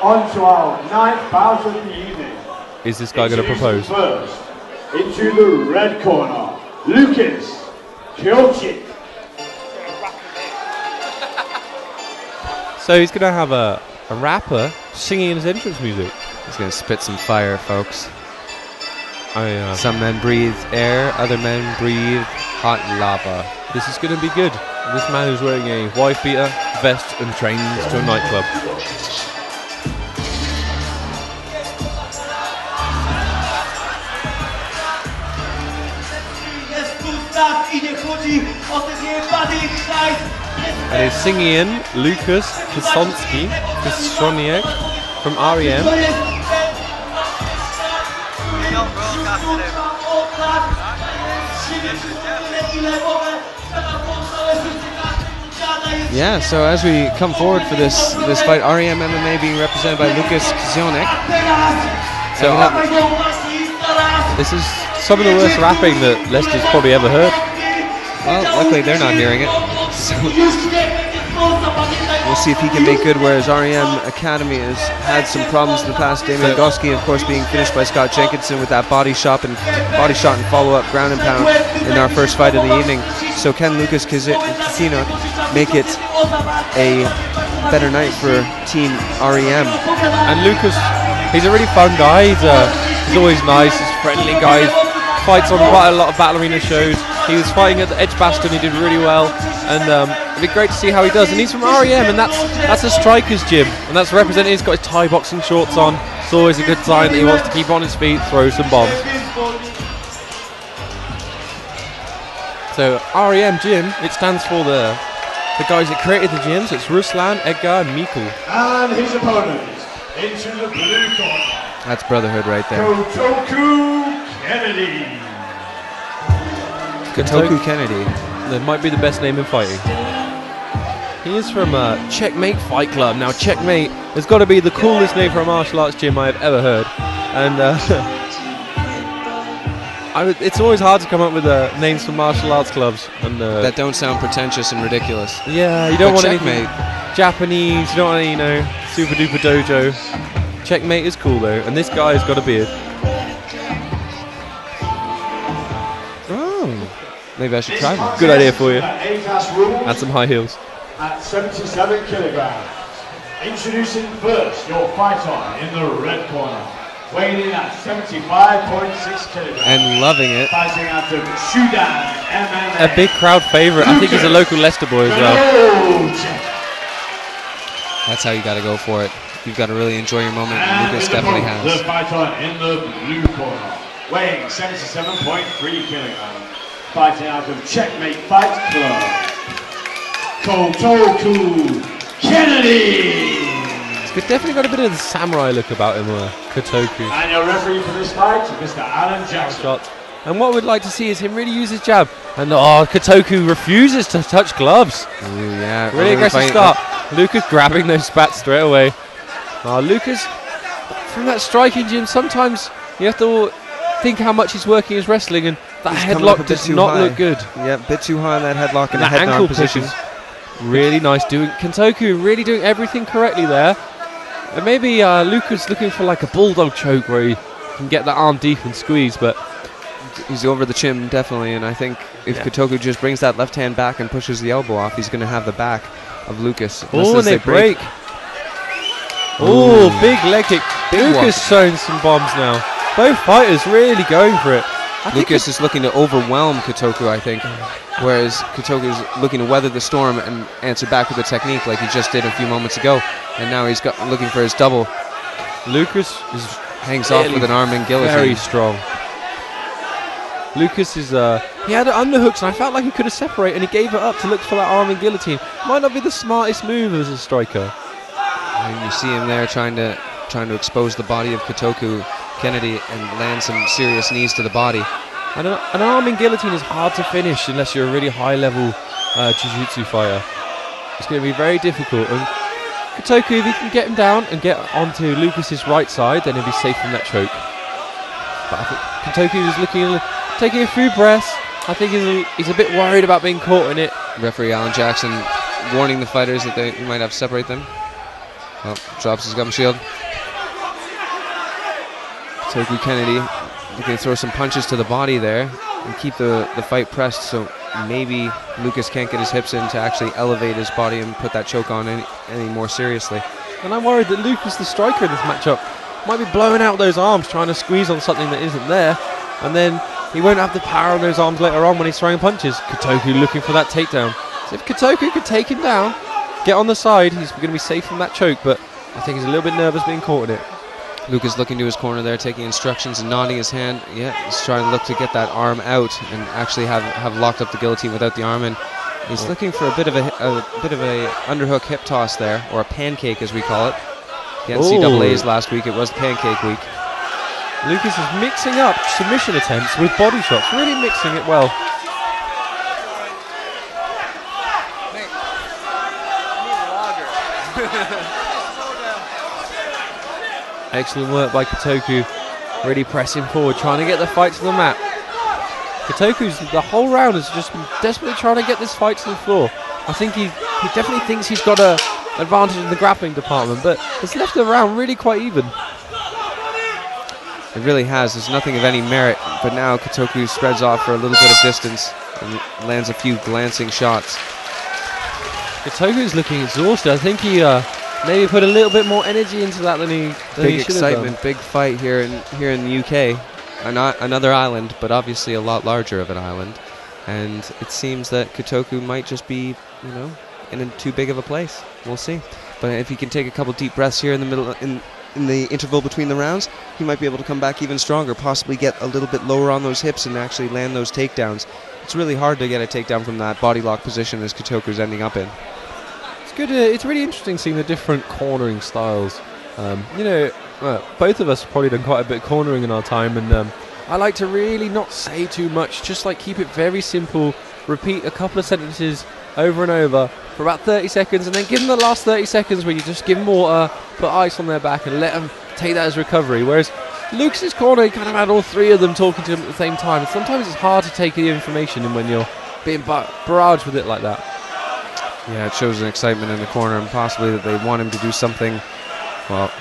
On to our 9th bout of the evening. Is this guy going to propose? First, into the red corner, Lukasz, Ksionek. So he's going to have a rapper singing his entrance music. He's going to spit some fire, folks. Oh, yeah. Some men breathe air, other men breathe hot lava. This is going to be good. This man is wearing a wife beater, vest, and trains to a nightclub. And he's singing in Lukasz, Ksionek from REM. Yeah, so as we come forward for this fight, REM MMA being represented by Lukasz Ksionek. So this is some of the worst rapping that Leicester's probably ever heard. Well, luckily they're not hearing it. So we'll see if he can make good, whereas REM Academy has had some problems in the past. Damien Goski, of course, being finished by Scott Jenkinson with that body shot and follow-up ground and pound in our first fight of the evening. So can Lukasz Ksionek make it a better night for Team REM? And Lukasz, he's a really fun guy. He's always nice. He's a friendly guy. Fights on quite a lot of Battle Arena shows. He was fighting at the Edge Bastion. He did really well, and it'd be great to see how he does. And he's from REM, and that's a striker's gym, and that's represented. He's got his Thai boxing shorts on. It's always a good sign that he wants to keep on his feet, throw some bombs. So REM Gym, it stands for the guys that created the gym. So it's Ruslan, Edgar, and Mikkel. And his opponent into the blue corner. That's brotherhood right there. Kotuku Kennedy. Kotuku Kennedy. That might be the best name in fighting. He is from Checkmate Fight Club. Now, Checkmate has got to be the coolest name for a martial arts gym I have ever heard. And it's always hard to come up with names for martial arts clubs. And that don't sound pretentious and ridiculous. Yeah, you don't want Checkmate. anything Japanese. You don't want any, super duper dojo. Checkmate is cool though, and this guy's got a beard. Oh, maybe I should try one. Good idea for you. And some high heels. At 77 kilograms. Introducing first your fighter in the red corner. Weighing in at 75.6 kilograms. And loving it. Fighting out of Sudan MMA. A big crowd favourite. I think he's a local Leicester boy as well. That's how you got to go for it. You've got to really enjoy your moment, and Lukasz definitely has. The fighter in the blue corner, weighing 77.3 kilograms, fighting out of Checkmate Fight Club, Kotuku Kennedy. He's definitely got a bit of the samurai look about him, Kotuku. And your referee for this fight, Mr. Alan Jackson. And what we'd like to see is him really use his jab. And Kotuku refuses to touch gloves. Ooh, yeah. Really aggressive start. Lukasz grabbing those spats straight away. Lukasz, from that striking gym, sometimes you have to think how much he's working his wrestling, and that headlock does not look good. Yeah, a bit too high on that headlock and that the head ankle position. Really nice doing. Kotuku really doing everything correctly there. And maybe Lukasz looking for like a bulldog choke where he can get that arm deep and squeeze, but he's over the chin definitely, and I think if Kotuku just brings that left hand back and pushes the elbow off, he's going to have the back of Lukasz. Oh, and they break. Oh, big leg kick. Lukasz showing some bombs now. Both fighters really going for it. Lukasz is looking to overwhelm Kotuku, I think, whereas Kotuku is looking to weather the storm and answer back with a technique like he just did a few moments ago. And now he's looking for his double. Lukasz hangs off with an arm and guillotine. Very strong. Lukasz is he had underhooks, and I felt like he could have separated, and he gave it up to look for that arm and guillotine. Might not be the smartest move as a striker. And you see him there trying to expose the body of Kotuku Kennedy and land some serious knees to the body. And an arm and guillotine is hard to finish unless you're a really high-level jiu-jitsu fighter. It's going to be very difficult. And Kotuku, if he can get him down and get onto Lukasz's right side, then he'll be safe from that choke. But I think Kotuku is taking a few breaths. I think he's a bit worried about being caught in it. Referee Alan Jackson warning the fighters that they might have to separate them. Oh, drops his gum shield. Kotuku Kennedy looking to throw some punches to the body there and keep the fight pressed, so maybe Lukasz can't get his hips in to actually elevate his body and put that choke on any more seriously. And I'm worried that Lukasz, the striker in this matchup, might be blowing out those arms, trying to squeeze on something that isn't there, and then he won't have the power on those arms later on when he's throwing punches. Kotuku looking for that takedown. So if Kotuku could take him down, get on the side, he's going to be safe from that choke, but I think he's a little bit nervous being caught in it. Lukasz looking to his corner there, taking instructions and nodding his hand. Yeah, he's trying to look to get that arm out and actually have locked up the guillotine without the arm. And he's looking for a bit of a underhook hip toss there, or a pancake as we call it. The NCAA's last week, it was pancake week. Lukasz is mixing up submission attempts with body shots, really mixing it well. Excellent work by Kotuku, really pressing forward, trying to get the fight to the mat. Kotuku's the whole round has just been desperately trying to get this fight to the floor. I think he definitely thinks he's got an advantage in the grappling department, but it's left the round really quite even. It really has. There's nothing of any merit, but now Kotuku spreads off for a little bit of distance and lands a few glancing shots. Kotuku's looking exhausted. I think he maybe put a little bit more energy into that than he should have done. Big fight here in the UK. Another island, but obviously a lot larger of an island. And it seems that Kotuku might just be, in too big of a place. We'll see. But if he can take a couple deep breaths here in the middle, in the interval between the rounds, he might be able to come back even stronger, possibly get a little bit lower on those hips and actually land those takedowns. It's really hard to get a takedown from that body lock position as Kotuku's ending up in. Good. It's really interesting seeing the different cornering styles. Both of us have probably done quite a bit of cornering in our time, and I like to really not say too much, just like keep it very simple, repeat a couple of sentences over and over for about 30 seconds, and then give them the last 30 seconds where you just give them water, put ice on their back, and let them take that as recovery. Whereas Lukasz's corner, he kind of had all three of them talking to him at the same time, and sometimes it's hard to take the information in when you're being barraged with it like that. Yeah, it shows an excitement in the corner, and possibly that they want him to do something,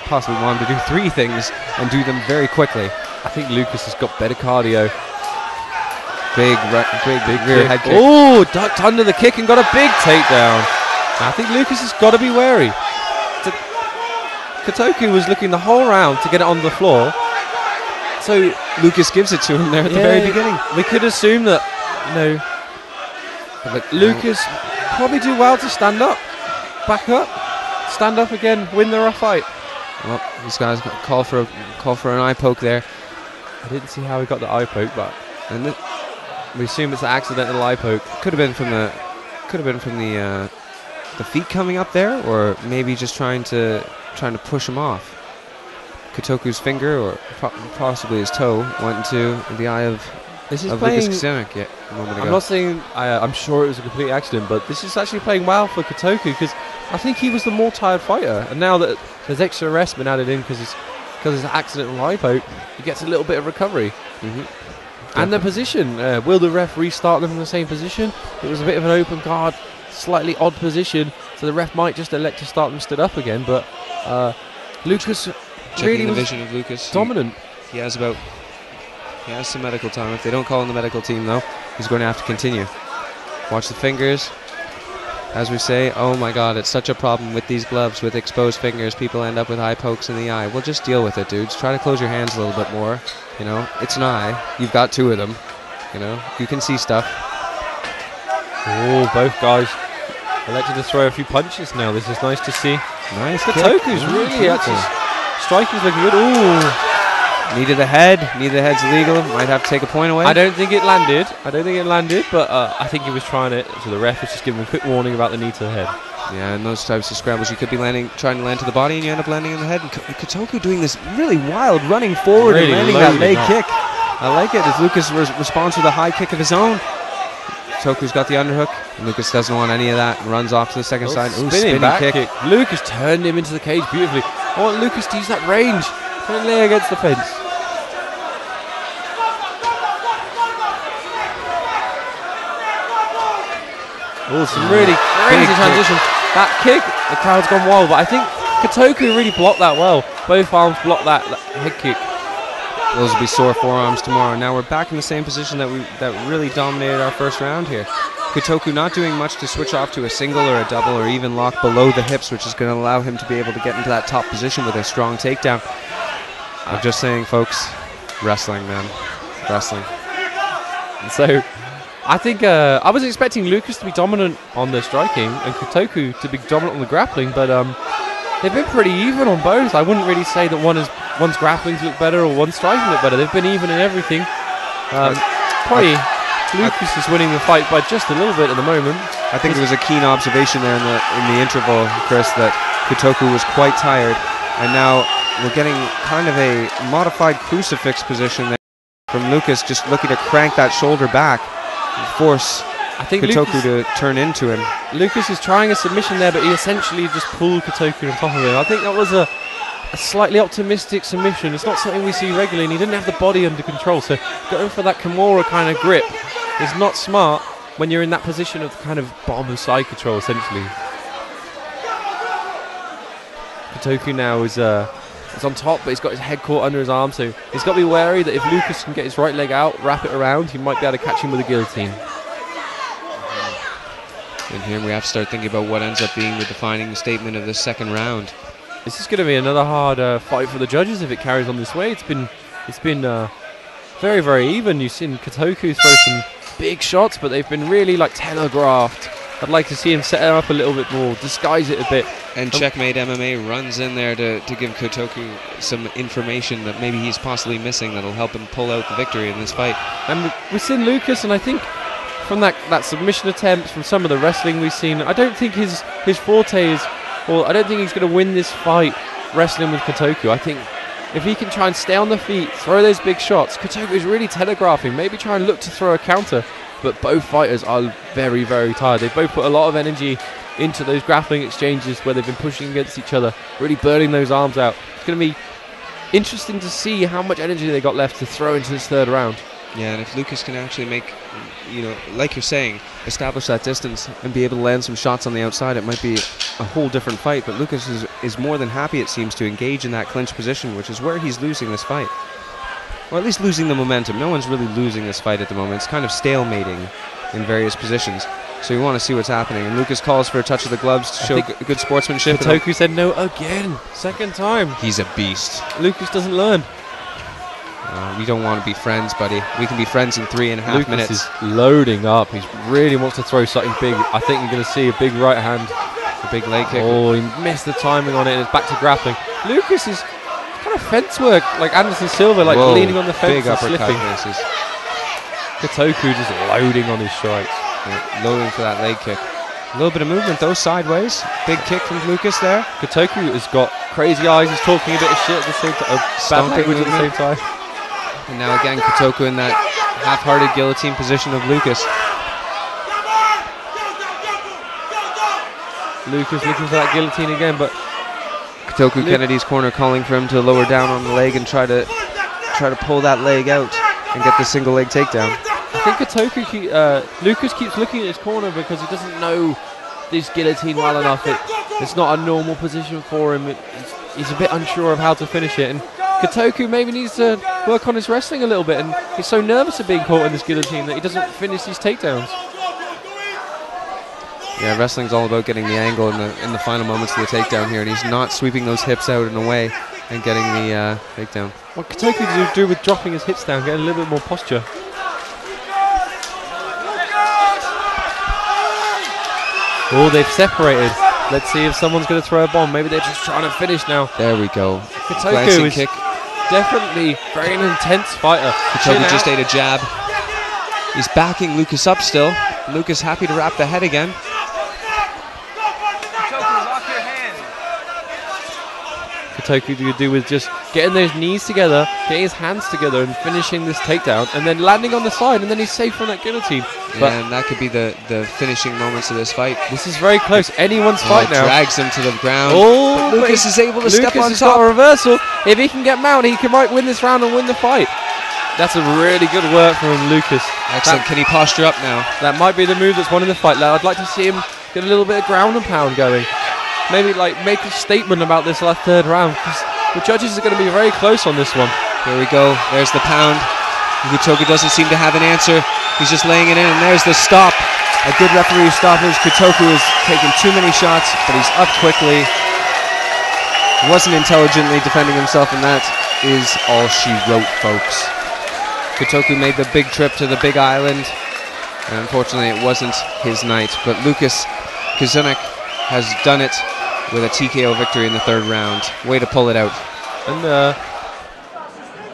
possibly want him to do three things and do them very quickly. I think Lukasz has got better cardio. Big rear head kick. Oh, ducked under the kick and got a big takedown. I think Lukasz has got to be wary. Kotuku was looking the whole round to get it on the floor. So Lukasz gives it to him there at the very beginning. We could assume that, Lukasz probably do well to stand up, back up, stand up again, win the rough fight. Well, these guys call for an eye poke there. I didn't see how he got the eye poke, but we assume it's an accidental eye poke. Could have been from the feet coming up there, or maybe just trying to push him off. Kotuku's finger, or possibly his toe, went into the eye of Lukasz Ksionek a moment ago. I'm not saying I'm sure it was a complete accident, but this is actually playing well for Kotuku, because I think he was the more tired fighter, and now that there's extra rest been added in because it's an accidental eye poke, he gets a little bit of recovery. And the position, will the ref restart them in the same position? It was a bit of an open guard, slightly odd position, so the ref might just elect to start them stood up again, but Lukasz really was vision of Lukasz. Dominant. He has some medical time. If they don't call in the medical team, though, he's going to have to continue. Watch the fingers. As we say, oh my God, it's such a problem with these gloves, with exposed fingers. People end up with eye pokes in the eye. Well, just deal with it, dudes. Try to close your hands a little bit more. It's an eye. You've got two of them. You can see stuff. Oh, both guys elected to throw a few punches now. This is nice to see. Nice. Kotuku's really actually striking's looking good. Ooh. Needed the head. Head's illegal. Might have to take a point away. I don't think it landed, but I think he was trying it. So the ref was just giving him a quick warning about the knee to the head. Yeah, in those types of scrambles, you could be trying to land to the body, and you end up landing in the head. And Kotuku doing this really wild running forward and landing that leg kick. I like it as Lukasz responds with a high kick of his own. Kotuku's got the underhook, and Lukasz doesn't want any of that and runs off to the second side. Ooh, spinning back kick. Lukasz turned him into the cage beautifully. I want Lukasz to use that range. Trying to lay against the fence. Oh, some really crazy transitions. That kick, the crowd's gone wild, but I think Kotuku really blocked that well. Both arms blocked that head kick. Those will be sore forearms tomorrow. Now we're back in the same position that really dominated our first round here. Kotuku not doing much to switch off to a single or a double or even lock below the hips, which is going to allow him to be able to get into that top position with a strong takedown. I'm just saying, folks, wrestling, man. Wrestling. So, I think I was expecting Lukasz to be dominant on the striking and Kotuku to be dominant on the grappling, but they've been pretty even on both. I wouldn't really say that one's grappling's look better or one's striking look better. They've been even in everything. Probably Lukasz is winning the fight by just a little bit at the moment. I think there was a keen observation there in the interval, Chris, that Kotuku was quite tired, and now we're getting kind of a modified crucifix position there from Lukasz, just looking to crank that shoulder back and force Kotuku to turn into him. Lukasz is trying a submission there, but he essentially just pulled Kotuku on top of him. I think that was a slightly optimistic submission. It's not something we see regularly, and he didn't have the body under control, so going for that Kimura kind of grip is not smart when you're in that position of kind of bomb side control, essentially. Kotuku now is on top, but he's got his head caught under his arm, so he's got to be wary that if Lukasz can get his right leg out, wrap it around, he might be able to catch him with a guillotine. And here we have to start thinking about what ends up being the defining statement of the second round. This is going to be another hard fight for the judges if it carries on this way. It's been very, very even. You've seen Kotuku throw some big shots, but they've been really like telegraphed. I'd like to see him set it up a little bit more, disguise it a bit. And Checkmate MMA runs in there to give Kotuku some information that maybe he's possibly missing that'll help him pull out the victory in this fight. And we've seen Lukasz, and I think from that submission attempt, from some of the wrestling we've seen, I don't think his forte is, or I don't think he's going to win this fight wrestling with Kotuku. I think if he can try and stay on the feet, throw those big shots, Kotuku is really telegraphing, maybe try and look to throw a counter, but both fighters are very, very tired. They've both put a lot of energy into those grappling exchanges where they've been pushing against each other, really burning those arms out. It's going to be interesting to see how much energy they got left to throw into this third round. Yeah, and if Lukasz can actually make, like you're saying, establish that distance and be able to land some shots on the outside, it might be a whole different fight. But Lukasz is more than happy, it seems, to engage in that clinch position, which is where he's losing this fight. Or at least losing the momentum. No one's really losing this fight at the moment. It's kind of stalemating in various positions. So we want to see what's happening. And Lukasz calls for a touch of the gloves to show good sportsmanship. Kotuku said no again. Second time. He's a beast. Lukasz doesn't learn. We don't want to be friends, buddy. We can be friends in 3.5 minutes. Lukasz is loading up. He really wants to throw something big. I think you're going to see a big right hand. A big leg kick. Oh, he missed the timing on it, and it's back to grappling. Lukasz is kind of fence work, like Anderson Silva, like leaning on the fence and slipping. Kotuku just loading on his strikes. Yeah, loading for that leg kick. A little bit of movement though, sideways. Big kick from Lukasz there. Kotuku has got crazy eyes. He's talking a bit of shit at the same time. Bad language at the same time. And now again, Kotuku in that half-hearted guillotine position of Lukasz. Lukasz looking for that guillotine again, but Kotuku Kennedy's corner calling for him to lower down on the leg and try to pull that leg out and get the single leg takedown. I think Lukasz keeps looking at his corner because he doesn't know this guillotine well enough. It's not a normal position for him. He's a bit unsure of how to finish it, and Kotuku maybe needs to work on his wrestling a little bit, and he's so nervous of being caught in this guillotine that he doesn't finish these takedowns. Yeah, wrestling's all about getting the angle in the final moments of the takedown here, and he's not sweeping those hips out and away and getting the takedown. What Kotuku do with dropping his hips down, getting a little bit more posture. Oh, they've separated. Let's see if someone's going to throw a bomb. Maybe they're just trying to finish now. There we go. Kotuku is definitely very an intense fighter. Kotuku just ate a jab. He's backing Lukasz up still. Lukasz happy to wrap the head again. Kotuku could do with just getting those knees together, getting his hands together and finishing this takedown, and then landing on the side, and then he's safe from that guillotine. But and that could be the finishing moments of this fight. This is very close. Anyone's fight now. Drags him to the ground. Oh, Lukasz is able to step on top. Lukasz has got a reversal. If he can get mount, he might win this round and win the fight. That's a really good work from Lukasz. Excellent. Can he posture up now? That might be the move that's won in the fight. I'd like to see him get a little bit of ground and pound going. maybe like make a statement about this last third round, because the judges are going to be very close on this one. Here we go. There's the pound. Kotuku doesn't seem to have an answer. He's just laying it in, and there's the stop. A good referee stoppage. Kotuku is taking too many shots, but he's up quickly. Wasn't intelligently defending himself, and that is all she wrote, folks. Kotuku made the big trip to the Big Island, and unfortunately it wasn't his night. But Lukasz Ksionek has done it with a TKO victory in the third round. Way to pull it out.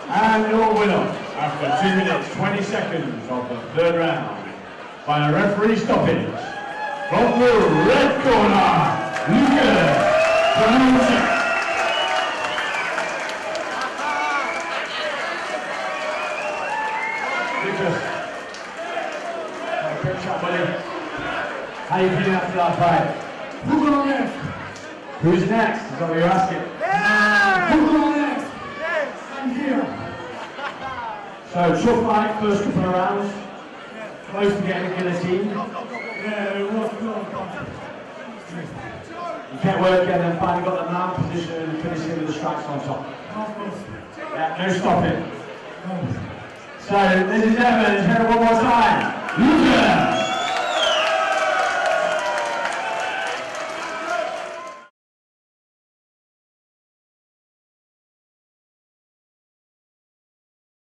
And your winner, after 2 minutes 20 seconds of the third round, by a referee stoppage, from the red corner, Lukasz. How are you feeling after that fight? Who's on next? Who's next? Is that what you're asking? Yeah! Who's on next? Yes! I'm here. So, tough fight, first couple of rounds. Close to getting a guillotine. Yeah, it was good. You kept working and then finally got the mount position and finishing with the strikes on top. Yeah, no stopping. So, ladies and gentlemen, let's hear it one more time. Lukasz!